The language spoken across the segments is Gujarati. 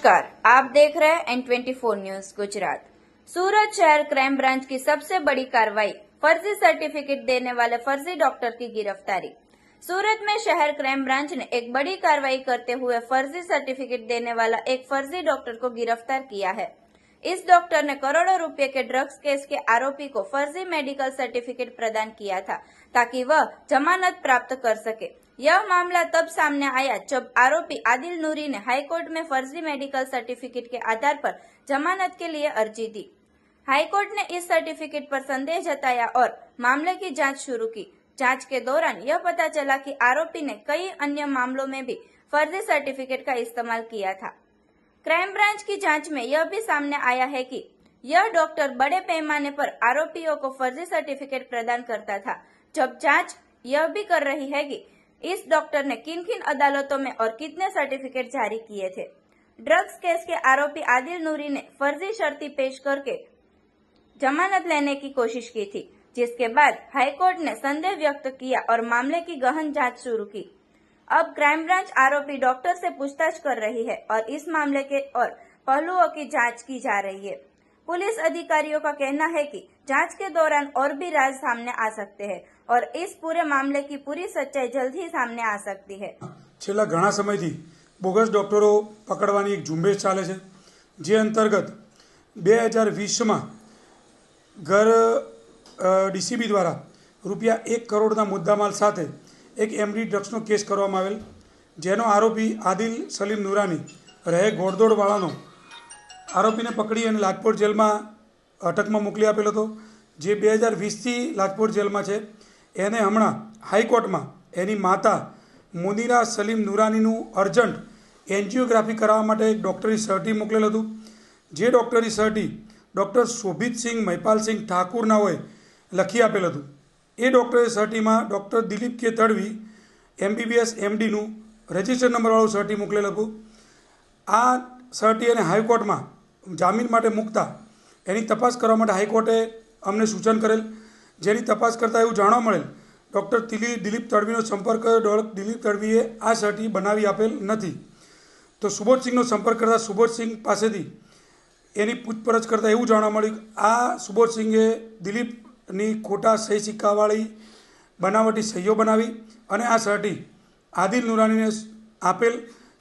नमस्कार, आप देख रहे हैं N24 न्यूज गुजरात। सूरत शहर क्राइम ब्रांच की सबसे बड़ी कार्रवाई, फर्जी सर्टिफिकेट देने वाले फर्जी डॉक्टर की गिरफ्तारी। सूरत में शहर क्राइम ब्रांच ने एक बड़ी कार्रवाई करते हुए फर्जी सर्टिफिकेट देने वाला एक फर्जी डॉक्टर को गिरफ्तार किया है। इस डॉक्टर ने करोड़ों रुपए के ड्रग्स केस के आरोपी को फर्जी मेडिकल सर्टिफिकेट प्रदान किया था ताकि वह जमानत प्राप्त कर सके। यह मामला तब सामने आया जब आरोपी आदिल नूरी ने हाईकोर्ट में फर्जी मेडिकल सर्टिफिकेट के आधार पर जमानत के लिए अर्जी दी। हाईकोर्ट ने इस सर्टिफिकेट पर संदेह जताया और मामले की जांच शुरू की। जांच के दौरान यह पता चला कि आरोपी ने कई अन्य मामलों में भी फर्जी सर्टिफिकेट का इस्तेमाल किया था। क्राइम ब्रांच की जांच में यह भी सामने आया है कि यह डॉक्टर बड़े पैमाने पर आरोपियों को फर्जी सर्टिफिकेट प्रदान करता था। जब जांच यह भी कर रही है कि इस डॉक्टर ने किन किन अदालतों में और कितने सर्टिफिकेट जारी किए थे। ड्रग्स केस के आरोपी आदिल नूरी ने फर्जी शर्ती पेश करके जमानत लेने की कोशिश की थी, जिसके बाद हाईकोर्ट ने संदेह व्यक्त किया और मामले की गहन जांच शुरू की। अब क्राइम ब्रांच आरोपी डॉक्टर से पूछताछ कर रही है और इस मामले के और पहलुओं की जांच की जा रही है। पुलिस अधिकारियों का कहना है कि जांच के दौरान और भी राज सामने आ सकते हैं और इस पूरे मामले की पूरी सच्चाई जल्द ही सामने आ सकती है। છેલ્લા ઘણા સમયથી બોગસ ડોક્ટરો પકડવાની એક ઝુંબેશ ચાલે છે, જે અંતર્ગત 2020માં ઘર ડીસીબી દ્વારા રૂપિયા 1 કરોડના મુદ્દામાલ સાથે એક એમડી ડ્રગ્સનો કેસ કરવામાં આવેલ, જેનો આરોપી આદિલ સલીમ નુરાની રહે ઘોડદોડવાળાનો આરોપીને પકડી અને લાજપોર જેલમાં અટકમાં મોકલી આપેલો હતો, જે 2020થી લાજપોર જેલમાં છે। એને હમણાં હાઈકોર્ટમાં એની માતા મુનીરા સલીમ નુરાનીનું અર્જન્ટ એન્જિયોગ્રાફી કરાવવા માટે એક ડૉક્ટરી સર્ટી મોકલેલ હતું, જે ડૉક્ટરી સર્ટી ડૉક્ટર શોભિતસિંહ મહિપાલસિંહ ઠાકુર નાઓએ લખી આપેલ હતું। એ ડૉક્ટરી સર્ટીમાં ડૉક્ટર દિલીપ કે તડવી MBBS MDનું રજિસ્ટર નંબરવાળું સર્ટી મોકલેલ હતું। આ સર્ટી અને હાઈકોર્ટમાં જામીન માટે મૂકતા એની તપાસ કરવા માટે હાઈકોર્ટે અમને સૂચન કરેલ, જેની તપાસ કરતાં એવું જાણવા મળેલ ડૉક્ટર દિલીપ તડવીનો સંપર્ક કર્યો। દિલીપ તડવીએ આ સર્ટી બનાવી આપેલ નથી, તો સુબોધસિંહનો સંપર્ક કરતાં સુબોધસિંહ પાસેથી એની પૂછપરછ કરતાં એવું જાણવા મળ્યું કે આ સુબોધસિંહે દિલીપની ખોટા સહી સિક્કાવાળી બનાવટી સહીઓ બનાવી અને આ સર્ટી આદિલ નુરાનીને આપેલ,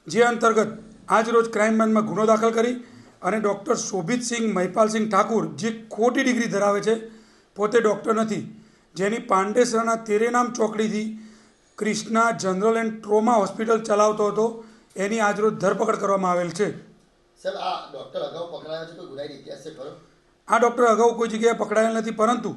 જે અંતર્ગત આજ રોજ ક્રાઇમ બ્રાન્ચમાં ગુનો દાખલ કરી અને ડૉક્ટર શોભિતસિંહ મહિપાલસિંહ ઠાકુર, જે ખોટી ડિગ્રી ધરાવે છે, પોતે ડૉક્ટર નથી, જેની પાંડેસરાના તેરેનામ ચોકડીથી Krishna general and trauma hospital ચલાવતો હતો, એની આજરોજ ધરપકડ કરવામાં આવેલ છે। સર, આ ડૉક્ટર અગાઉ પકડાયો છે, કોઈ ગુનાહિત ઇતિહાસ છે ખરો? આ ડૉક્ટર અગાઉ કોઈ જગ્યાએ પકડાયેલ નથી, પરંતુ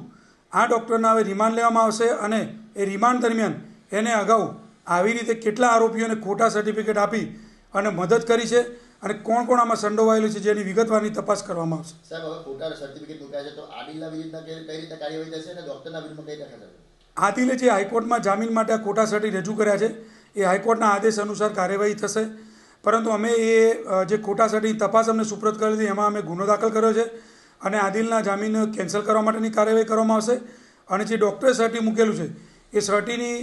આ ડૉક્ટરના હવે રિમાન્ડ લેવામાં આવશે અને એ રિમાન્ડ દરમિયાન એને અગાઉ આવી રીતે કેટલા આરોપીઓને ખોટા સર્ટિફિકેટ આપી અને મદદ કરી છે અને કોણ કોણ આમાં સંડોવાયેલું છે, જેની વિગતવારની તપાસ કરવામાં આવશે। સાહેબ, હવે ખોટા સર્ટિફિકેટ મૂકાય છે તો આદિલના વિરુદ્ધમાં કઈ રીતે કાર્યવાહી થશે અને ડૉક્ટરના વિરુદ્ધમાં કઈ રીતે થશે? આદિલે જે હાઈકોર્ટમાં જામીન માટે આ ખોટા સર્ટી રજૂ કર્યા છે, એ હાઈકોર્ટના આદેશ અનુસાર કાર્યવાહી થશે, પરંતુ અમે એ જે ખોટા સર્ટીની તપાસ અમને સુપ્રત કરી હતી એમાં અમે ગુનો દાખલ કર્યો છે અને આદિલના જામીન કેન્સલ કરવા માટેની કાર્યવાહી કરવામાં આવશે। અને જે ડૉક્ટરે સર્ટી મૂકેલું છે એ સર્ટીની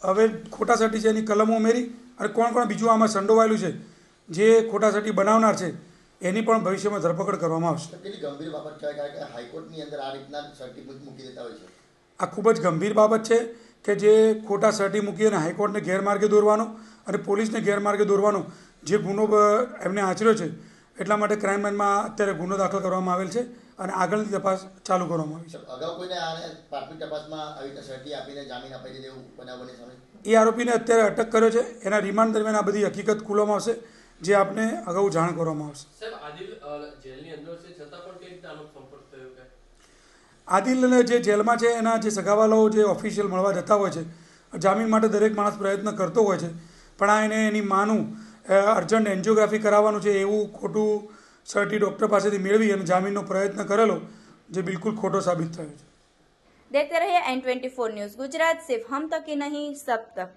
હવે ખોટા સર્ટી છે એની કલમો ઉમેરી અને કોણ કોણ બીજું આમાં સંડોવાયેલું છે, જે ખોટા સર્ટી બનાવનાર છે, એની પણ ભવિષ્યમાં ધરપકડ કરવામાં આવશે। કેટલી ગંભીર બાબત કહેવાય, કારણ કે હાઈકોર્ટની અંદર આ રીતના સર્ટી મૂકી દેતા હોય છે। આ ખૂબ જ ગંભીર બાબત છે કે જે ખોટા સર્ટી મૂકી અને હાઈકોર્ટને ગેરમાર્ગે દોરવાનો અને પોલીસને ગેરમાર્ગે દોરવાનો જે ગુનો એમને આચર્યો છે, એટલા માટે ક્રાઇમ બ્રાન્ચમાં અત્યારે ગુનો દાખલ કરવામાં આવેલ છે અને આગળની તપાસ ચાલુ કરવામાં આવી છે। અગાઉ કોઈને આને પ્રાથમિક તપાસમાં આવી રીતે સર્ટી આપીને જામીન અપાઈ દીધે એવું બનાવ બને સામે? એ આરોપીને અત્યારે અટક કર્યો છે, એના રિમાન્ડ દરમિયાન આ બધી હકીકત ખુલવામાં આવશે, જે આપને અગાઉ જાણ કરવામાં આવશે। આદિલ જે જેલમાં છે એના જે સગાવાલાઓ જે ઓફિશિયલ મળવા જતા હોય છે, જામીન માટે દરેક માણસ પ્રયત્ન કરતો હોય છે, પણ આ એને એની માનું અર્જન્ટ એન્જિયોગ્રાફી કરાવવાનું છે એવું ખોટું સર્ટી ડૉક્ટર પાસેથી મેળવી અને જામીનનો પ્રયત્ન કરેલો, જે બિલકુલ ખોટો સાબિત થયો છે। देखते रहिए N24 न्यूज गुजरात, सिर्फ हम तक ही नहीं सब तक।